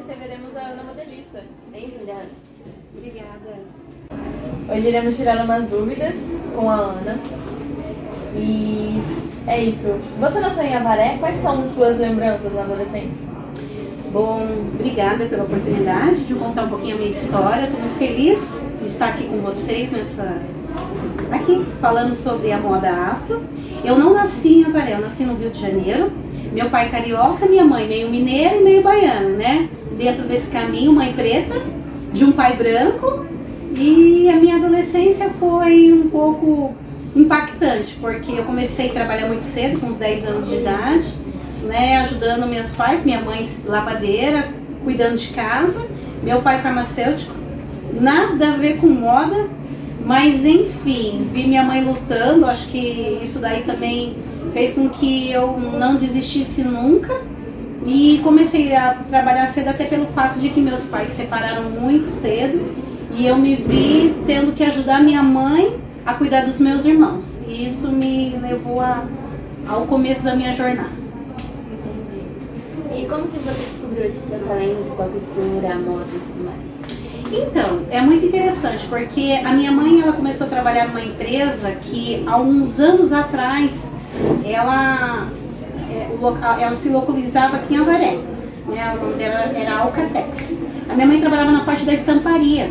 receberemos a Ana Modelista. Bem-vinda. Obrigada. Hoje iremos tirar umas dúvidas com a Ana. E é isso. Você nasceu em Avaré? Quais são suas lembranças na adolescência? Bom, obrigada pela oportunidade de contar um pouquinho a minha história. Estou muito feliz de estar aqui com vocês aqui falando sobre a moda afro. Eu não nasci em Avaré, eu nasci no Rio de Janeiro. Meu pai carioca, minha mãe meio mineira e meio baiana, né? Dentro desse caminho, mãe preta, de um pai branco. E a minha adolescência foi um pouco impactante, porque eu comecei a trabalhar muito cedo, com uns 10 anos de idade, né, ajudando meus pais, minha mãe lavadeira, cuidando de casa, meu pai farmacêutico, nada a ver com moda, mas enfim, vi minha mãe lutando, acho que isso daí também fez com que eu não desistisse nunca e comecei a trabalhar cedo até pelo fato de que meus pais se separaram muito cedo e eu me vi tendo que ajudar minha mãe a cuidar dos meus irmãos. E isso me levou ao começo da minha jornada. Entendi. E como que você descobriu esse seu talento com a costura, a moda e tudo mais? Então, é muito interessante, porque a minha mãe ela começou a trabalhar numa empresa que há uns anos atrás ela se localizava aqui em Avaré. Né? O nome dela era Alcatex. A minha mãe trabalhava na parte da estamparia.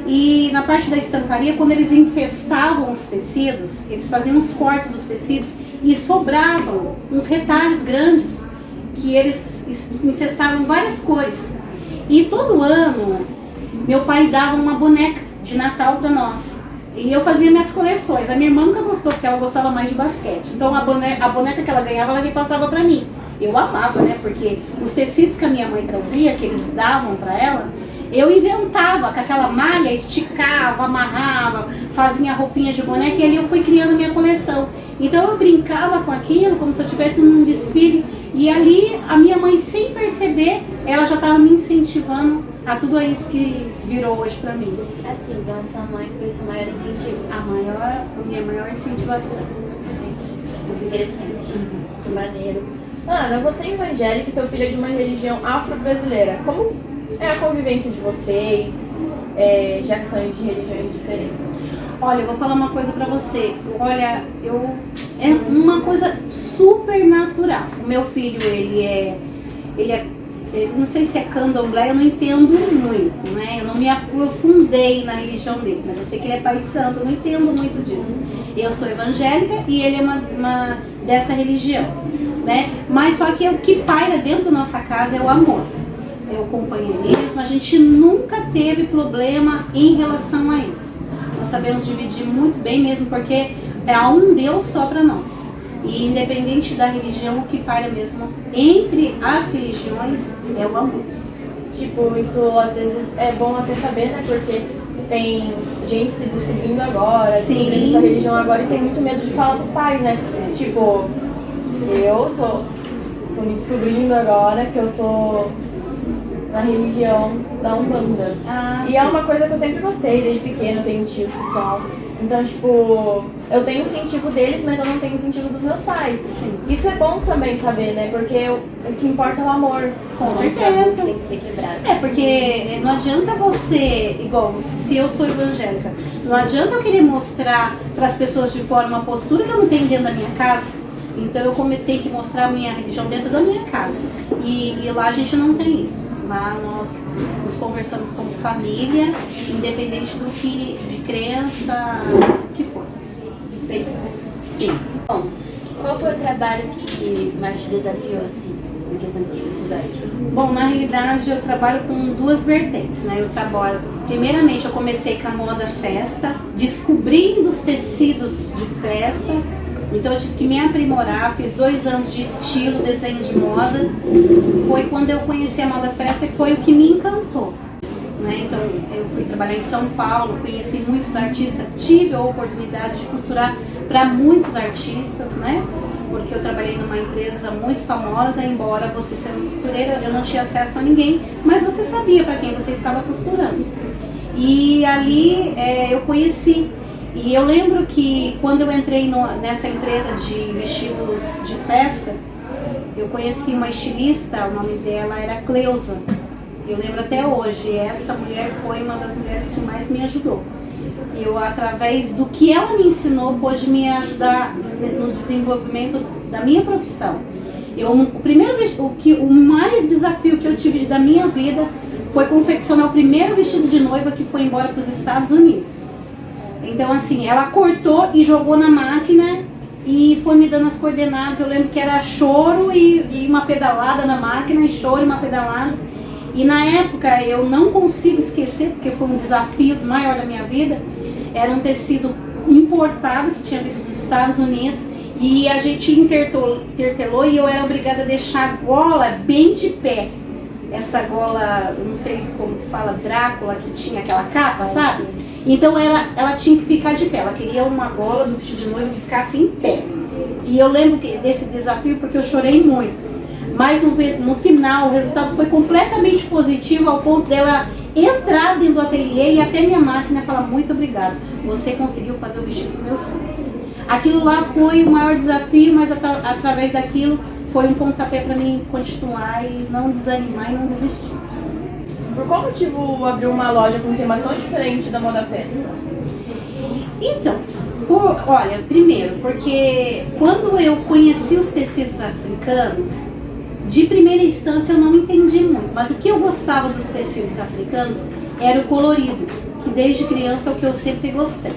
E na parte da estamparia, quando eles infestavam os tecidos, eles faziam os cortes dos tecidos e sobravam uns retalhos grandes que eles infestavam várias cores. E todo ano, meu pai dava uma boneca de Natal para nós. E eu fazia minhas coleções. A minha irmã nunca gostou, porque ela gostava mais de basquete. Então a boneca que ela ganhava, ela me passava para mim. Eu amava, né? Porque os tecidos que a minha mãe trazia, que eles davam para ela, eu inventava com aquela malha, esticava, amarrava, fazia roupinha de boneca e ali eu fui criando minha coleção. Então eu brincava com aquilo como se eu estivesse num desfile e ali a minha mãe, sem perceber, ela já estava me incentivando a tudo isso que virou hoje pra mim. Assim, então a sua mãe foi o seu maior incentivo? A minha maior incentivadora. Muito interessante. Que maneiro. Ana, você é evangélica e seu filho é de uma religião afro-brasileira. Como é a convivência de vocês, já que são de religiões diferentes? Olha, eu vou falar uma coisa pra você. Olha, é uma coisa super natural. O meu filho, ele é não sei se é candomblé, eu não entendo muito, né? Eu não me aprofundei na religião dele, mas eu sei que ele é pai de santo, eu não entendo muito disso. Eu sou evangélica e ele é uma dessa religião, né? Mas só que o que paira dentro da nossa casa é o amor. É o companheirismo, a gente nunca teve problema em relação a isso. Nós sabemos dividir muito bem mesmo, porque há um Deus só para nós. E independente da religião, o que paira mesmo entre as religiões é o amor. Tipo, isso às vezes é bom até saber, né? Porque tem gente se descobrindo agora, descobrindo sua religião agora e tem muito medo de falar pros pais, né? Tipo, eu tô me descobrindo agora que eu tô na religião da Umbanda. E é uma coisa que eu sempre gostei, desde pequena, eu tenho tios que são. Então, tipo, eu tenho o incentivo deles, mas eu não tenho o incentivo dos meus pais. Sim. Isso é bom também saber, né? Porque o que importa é o amor. Com certeza. Tem que ser quebrado. Porque não adianta você, igual, se eu sou evangélica, não adianta eu querer mostrar para as pessoas de fora uma postura que eu não tenho dentro da minha casa. Então eu tenho que mostrar a minha religião dentro da minha casa. E lá a gente não tem isso. Lá nós nos conversamos como família, independente de crença que for. Respeito. Sim. Bom, qual foi o trabalho que mais te desafiou, assim, em questão de dificuldade? Bom, na realidade eu trabalho com duas vertentes, né? Primeiramente eu comecei com a moda festa, descobrindo os tecidos de festa. Então eu tive que me aprimorar, fiz 2 anos de estilo, desenho de moda. Foi quando eu conheci a moda festa e foi o que me encantou. Né? Então eu fui trabalhar em São Paulo, conheci muitos artistas, tive a oportunidade de costurar para muitos artistas, né? Porque eu trabalhei numa empresa muito famosa, embora você sendo costureira, eu não tinha acesso a ninguém, mas você sabia para quem você estava costurando. E ali eu conheci. E eu lembro que quando eu entrei nessa empresa de vestidos de festa, eu conheci uma estilista, o nome dela era Cleusa. Eu lembro até hoje, essa mulher foi uma das mulheres que mais me ajudou. Eu, através do que ela me ensinou, pôde me ajudar no desenvolvimento da minha profissão. O mais desafio que eu tive da minha vida foi confeccionar o primeiro vestido de noiva que foi embora para os Estados Unidos. Então, assim, ela cortou e jogou na máquina e foi me dando as coordenadas. Eu lembro que era choro e uma pedalada na máquina, e choro e uma pedalada. E na época, eu não consigo esquecer, porque foi um desafio maior da minha vida, era um tecido importado que tinha vindo dos Estados Unidos, e a gente intertelou e eu era obrigada a deixar a gola bem de pé. Essa gola, eu não sei como que fala, Drácula, que tinha aquela capa, sabe? Então ela tinha que ficar de pé, ela queria uma gola do vestido de noiva que ficasse em pé. E eu lembro desse desafio porque eu chorei muito. Mas no final o resultado foi completamente positivo, ao ponto dela entrar dentro do ateliê e até minha máquina falar: muito obrigada, você conseguiu fazer o vestido dos meus sonhos. Aquilo lá foi o maior desafio, mas através daquilo foi um pontapé para mim continuar e não desanimar e não desistir. Por qual motivo abriu uma loja com um tema tão diferente da Moda Festa? Então, olha, primeiro, porque quando eu conheci os tecidos africanos, de primeira instância eu não entendi muito, mas o que eu gostava dos tecidos africanos era o colorido, que desde criança é o que eu sempre gostei,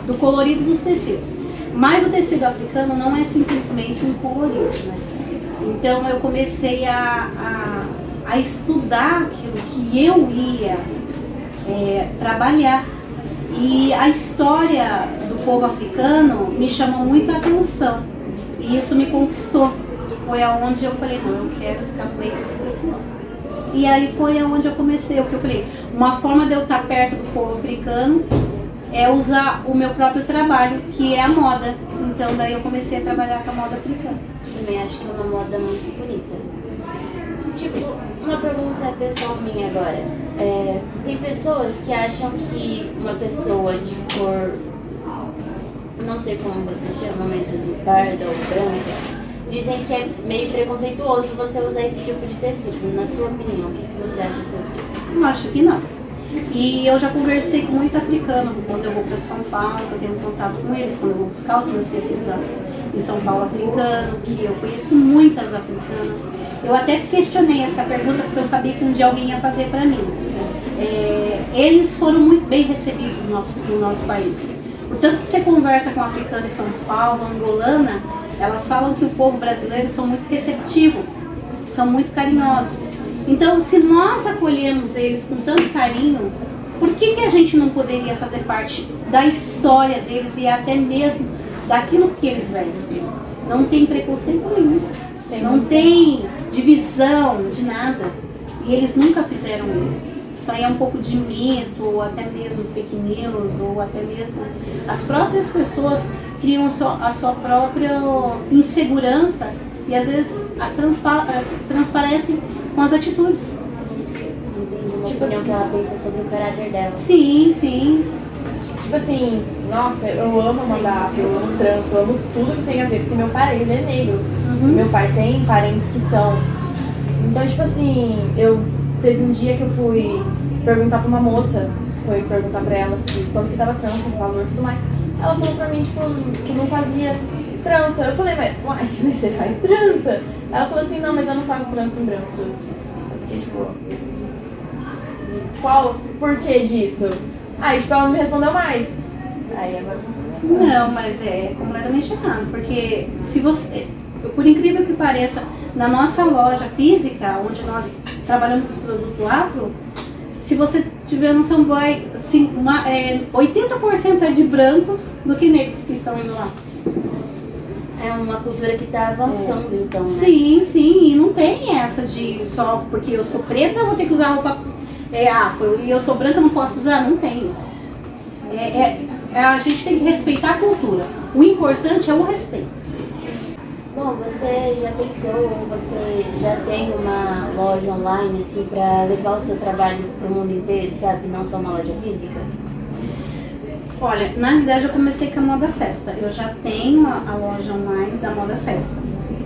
do colorido dos tecidos. Mas o tecido africano não é simplesmente um colorido, né? Então eu comecei a estudar aquilo que eu ia trabalhar. E a história do povo africano me chamou muito a atenção. E isso me conquistou. Foi aonde eu falei: não, eu quero ficar por aí com esse pessoal. E aí foi aonde eu comecei. O que eu falei, uma forma de eu estar perto do povo africano é usar o meu próprio trabalho, que é a moda. Então daí eu comecei a trabalhar com a moda africana. Também acho que é uma moda muito bonita. Tipo, uma pergunta pessoal minha agora. Tem pessoas que acham que uma pessoa de cor, não sei como você chama, mas dizem parda ou branca, dizem que é meio preconceituoso você usar esse tipo de tecido. Na sua opinião, o que você acha sobre isso? Eu acho que não. E eu já conversei com muito africano quando eu vou para São Paulo, eu tenho contato com eles, quando eu vou buscar os meus tecidos em São Paulo africano, que eu conheço muitas africanas. Eu até questionei essa pergunta porque eu sabia que um dia alguém ia fazer para mim. Eles foram muito bem recebidos no nosso país. Portanto, que você conversa com africana em São Paulo, angolana, elas falam que o povo brasileiro são muito receptivos, são muito carinhosos. Então, se nós acolhemos eles com tanto carinho, por que a gente não poderia fazer parte da história deles e até mesmo daquilo que eles vestem? Não tem preconceito nenhum, não tem divisão de nada. E eles nunca fizeram isso. Isso aí é um pouco de mito, ou até mesmo fake news, ou até mesmo as próprias pessoas criam a sua própria insegurança e às vezes transparece com as atitudes. Entendi uma opinião que ela pensa sobre o caráter dela. Sim, sim. Tipo assim, nossa, eu amo mandar afro, eu amo trança, eu amo tudo que tem a ver, porque meu pai, ele é negro. Meu pai tem parentes que são. Então, tipo assim, teve um dia que eu fui perguntar pra uma moça, foi perguntar pra ela se quanto que tava trança, o valor e tudo mais. Ela falou pra mim, tipo, que não fazia trança. Eu falei, mas você faz trança? Ela falou assim, não, mas eu não faço trança em branco. Eu fiquei tipo, qual? Por que disso? Aí, tipo, ela não me respondeu mais. Aí agora... Não, mas é completamente errado, porque se você, por incrível que pareça, na nossa loja física, onde nós trabalhamos com produto afro, se você tiver noção, vai, assim, 80% é de brancos do que negros que estão indo lá. É uma cultura que está avançando, então, né? Sim, sim, e não tem essa de só porque eu sou preta eu vou ter que usar roupa afro e eu sou branca eu não posso usar, não tem isso. A gente tem que respeitar a cultura. O importante é o respeito. Bom, você já pensou, você já tem uma loja online assim para levar o seu trabalho para o mundo inteiro, sabe? Não só uma loja física? Olha, na verdade eu comecei com a Moda Festa. Eu já tenho a loja online da Moda Festa.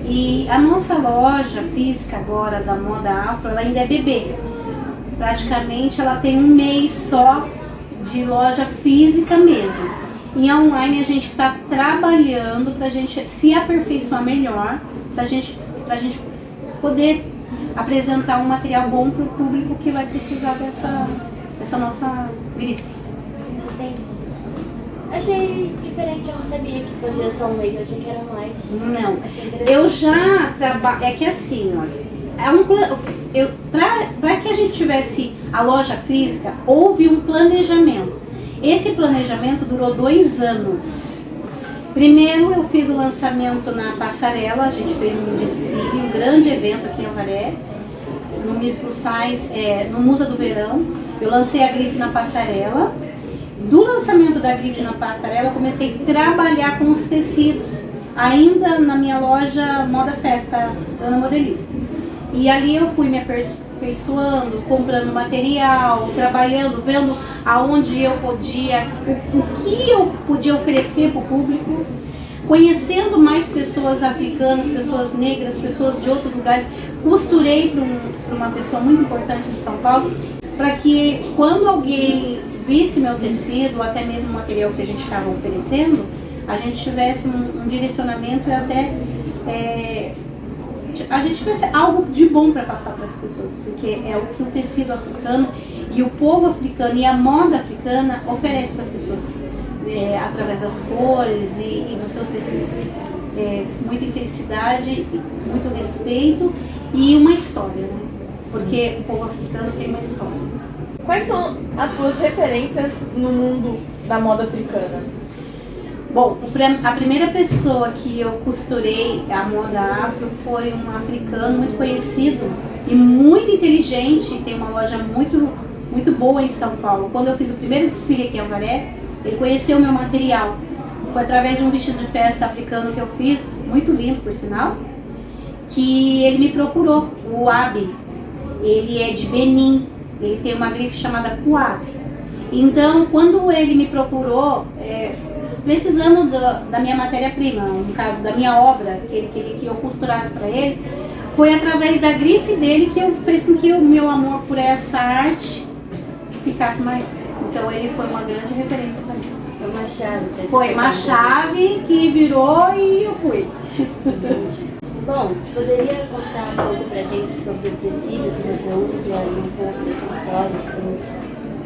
E a nossa loja física agora da Moda Afro, ela ainda é bebê. praticamente ela tem um mês só de loja física mesmo. Em online a gente está trabalhando para a gente se aperfeiçoar melhor, para a gente poder apresentar um material bom para o público que vai precisar dessa nossa grife. Entendi. Achei diferente, eu não sabia que fazia só um mês, eu achei que era mais. Não, Achei interessante. eu já trabalho, é que assim, olha, para que a gente tivesse a loja física, houve um planejamento. Esse planejamento durou 2 anos. Primeiro eu fiz o lançamento na passarela, a gente fez um desfile, um grande evento aqui em Avaré, no Miss Plus Size, no Musa do Verão. Eu lancei a grife na passarela. Do lançamento da grife na passarela, eu comecei a trabalhar com os tecidos, ainda na minha loja Moda Festa, Ana Modelista. E ali eu fui me aperfeiçoando, comprando material, trabalhando, vendo aonde eu podia, o que eu podia oferecer para o público, conhecendo mais pessoas africanas, pessoas negras, pessoas de outros lugares. Costurei para uma pessoa muito importante de São Paulo, para que quando alguém visse meu tecido, ou até mesmo o material que a gente estava oferecendo, a gente tivesse um direcionamento e até a gente tivesse algo de bom para passar para as pessoas, porque é o que o tecido africano e o povo africano e a moda africana oferece para as pessoas, através das cores e dos seus tecidos. Muita intensidade, muito respeito e uma história, né? Porque o povo africano tem uma história. Quais são as suas referências no mundo da moda africana? Bom, a primeira pessoa que eu costurei a moda afro foi um africano muito conhecido e muito inteligente, tem uma loja muito, muito boa em São Paulo. Quando eu fiz o primeiro desfile aqui em Avaré, ele conheceu o meu material. Foi através de um vestido de festa africano que eu fiz, muito lindo por sinal, que ele me procurou, o Abi. Ele é de Benin, ele tem uma grife chamada Kuave. Então, quando ele me procurou, precisando da minha matéria-prima, no caso da minha obra, que ele queria que eu costurasse para ele, foi através da grife dele que eu fez com que o meu amor por essa arte ficasse maior. Então ele foi uma grande referência para mim. Foi uma chave. Foi uma chave que virou e eu fui. Bom, poderia contar um pouco pra gente sobre o tecido que você usa e um pouco da sua história? Assim,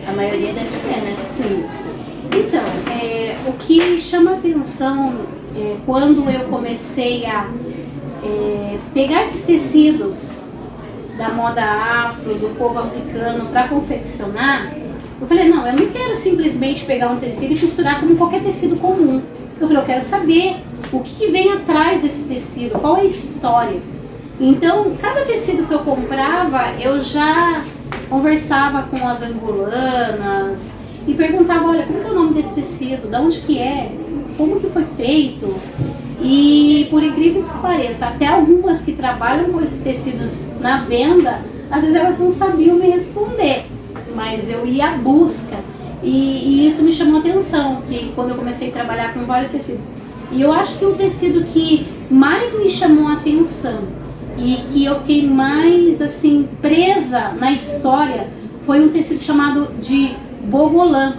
a maioria deve ter, né? Sim. Então, o que chama atenção quando eu comecei a pegar esses tecidos da moda afro, do povo africano para confeccionar, eu falei, não, eu não quero simplesmente pegar um tecido e costurar como qualquer tecido comum. Eu falei, eu quero saber o que vem atrás desse tecido, qual é a história. Então, cada tecido que eu comprava, eu já conversava com as angolanas e perguntava, olha, como é o nome desse tecido, de onde que é, como que foi feito. E por incrível que pareça, até algumas que trabalham com esses tecidos na venda, às vezes elas não sabiam me responder, mas eu ia à busca. E isso me chamou a atenção, que quando eu comecei a trabalhar com vários tecidos. E eu acho que o tecido que mais me chamou a atenção e que eu fiquei mais assim presa na história foi um tecido chamado de Bogolã,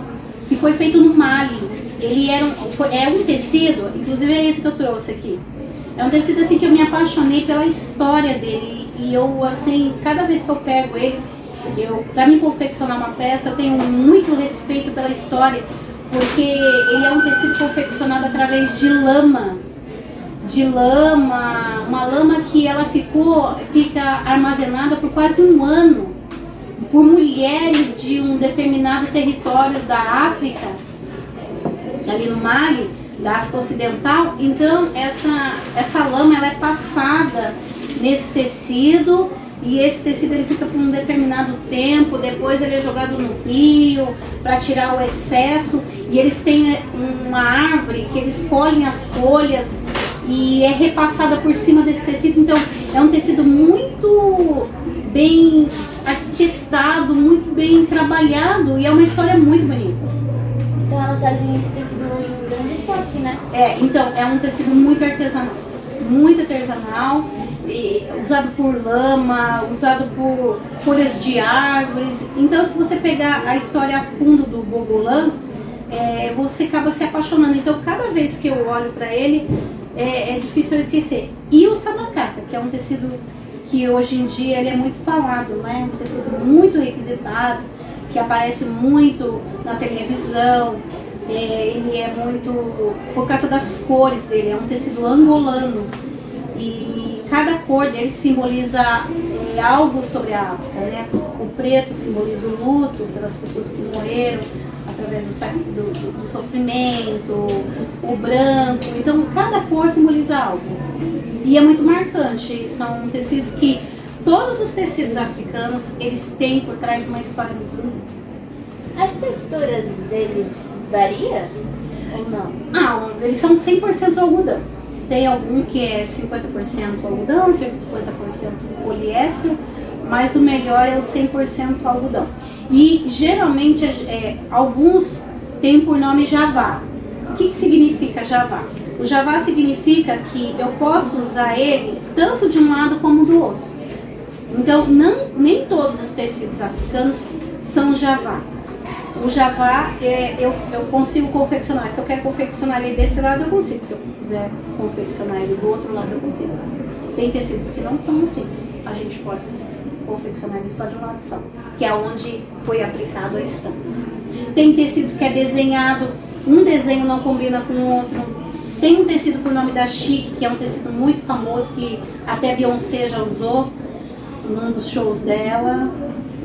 que foi feito no Mali. Ele é um tecido, inclusive é esse que eu trouxe aqui. É um tecido assim que eu me apaixonei pela história dele e eu assim, cada vez que eu pego ele, para me confeccionar uma peça, eu tenho muito respeito pela história, porque ele é um tecido confeccionado através de lama. Uma lama que ela fica armazenada por quase um ano, por mulheres de um determinado território da África, ali no Mali, da África Ocidental. Então essa lama ela é passada nesse tecido, e esse tecido ele fica por um determinado tempo, depois ele é jogado no rio para tirar o excesso, e eles têm uma árvore que eles colhem as folhas e é repassada por cima desse tecido. Então é um tecido muito bem arquitetado, muito bem trabalhado, e é uma história muito bonita. Então elas fazem esse tecido em grande estoque, né? Então é um tecido muito artesanal, usado por lama, usado por folhas de árvores. Então, se você pegar a história a fundo do bogolã, você acaba se apaixonando. Então, cada vez que eu olho para ele, é difícil eu esquecer. E o samacata, que é um tecido que hoje em dia ele é muito falado, né? Um tecido muito requisitado, que aparece muito na televisão. Ele é muito, por causa das cores dele, é um tecido angolano. E cada cor dele simboliza algo sobre a África, né? O preto simboliza o luto pelas pessoas que morreram através do sofrimento, o branco. Então, cada cor simboliza algo. E é muito marcante. São tecidos que, todos os tecidos africanos, eles têm por trás uma história muito bonita. As texturas deles variam ou não? Eles são 100% algodão. Tem algum que é 50% algodão, 50% poliéster, mas o melhor é o 100% algodão. E geralmente alguns têm por nome javá. O que significa javá? O javá significa que eu posso usar ele tanto de um lado como do outro. Então nem todos os tecidos africanos são javá. O javá, eu consigo confeccionar. Se eu quero confeccionar ele desse lado, eu consigo. Se eu quiser confeccionar ele do outro lado, eu consigo. Tem tecidos que não são assim. A gente pode confeccionar ele só de um lado só, que é onde foi aplicado a estampa. Tem tecidos que é desenhado, um desenho não combina com o outro. Tem um tecido por nome da Chic, que é um tecido muito famoso, que até Beyoncé já usou num dos shows dela.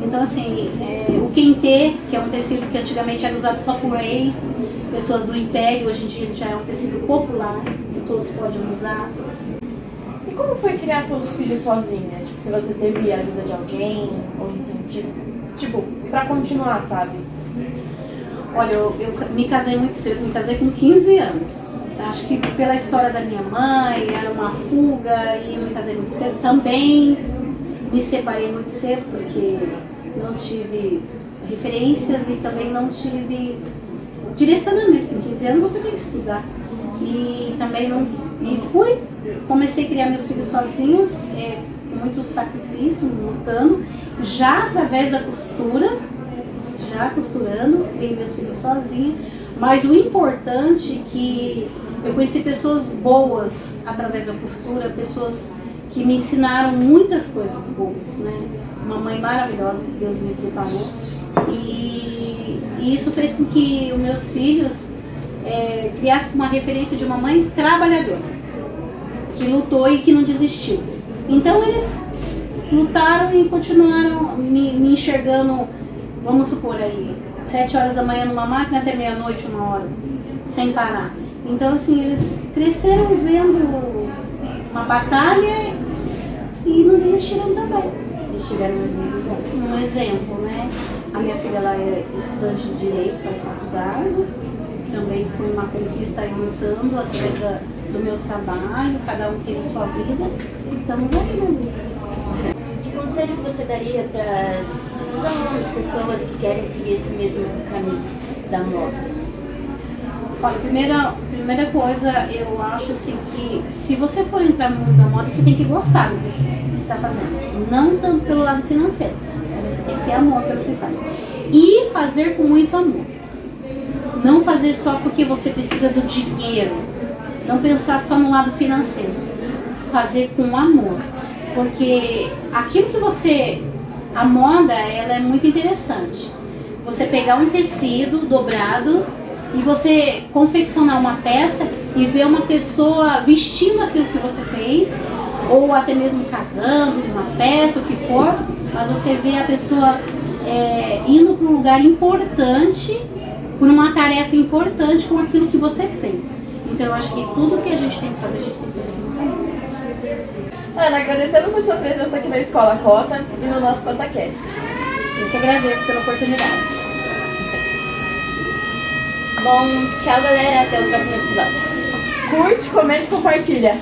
Então, assim, o kente, que é um tecido que antigamente era usado só por reis, pessoas do império, hoje em dia ele já é um tecido popular, que todos podem usar. E como foi criar seus filhos sozinha? Tipo, se você teve a ajuda de alguém, ou assim, tipo, pra continuar, sabe? Olha, eu me casei muito cedo, me casei com 15 anos. Acho que pela história da minha mãe, era uma fuga, e eu me casei muito cedo. Também me separei muito cedo, porque não tive referências e também não tive direcionamento. Com 15 anos você tem que estudar. E também não. E comecei a criar meus filhos sozinhas, com muito sacrifício, lutando, já através da costura, já costurando, criei meus filhos sozinha. Mas o importante é que eu conheci pessoas boas através da costura, pessoas que me ensinaram muitas coisas boas, né? Uma mãe maravilhosa que Deus me preparou. E isso fez com que os meus filhos criassem uma referência de uma mãe trabalhadora, que lutou e que não desistiu. Então eles lutaram e continuaram me enxergando, vamos supor aí, 7 horas da manhã numa máquina até meia-noite, 1 hora, sem parar. Então assim, eles cresceram vendo uma batalha e não desistiram também. Eles tiveram um exemplo, né? A minha filha, ela é estudante de Direito, faz faculdade. Também foi uma conquista aí lutando através do meu trabalho. Cada um tem a sua vida. E estamos aí, né? Que conselho você daria para os alunos, pessoas que querem seguir esse mesmo caminho da moda? Olha, primeira coisa, eu acho assim que se você for entrar no mundo da moda, você tem que gostar do que está fazendo. Não tanto pelo lado financeiro, mas você tem que ter amor pelo que faz. E fazer com muito amor. Não fazer só porque você precisa do dinheiro. Não pensar só no lado financeiro. Fazer com amor. Porque aquilo que você... A moda, ela é muito interessante. Você pegar um tecido dobrado e você confeccionar uma peça e ver uma pessoa vestindo aquilo que você fez, ou até mesmo casando, numa festa, o que for, mas você vê a pessoa indo para um lugar importante, por uma tarefa importante com aquilo que você fez. Então eu acho que tudo que a gente tem que fazer, a gente tem que fazer com carinho. Ana, agradecemos a sua presença aqui na Escola Cota e no nosso CotaCast. Eu que agradeço pela oportunidade. Bom, tchau galera, até o próximo episódio. Curte, comente e compartilha.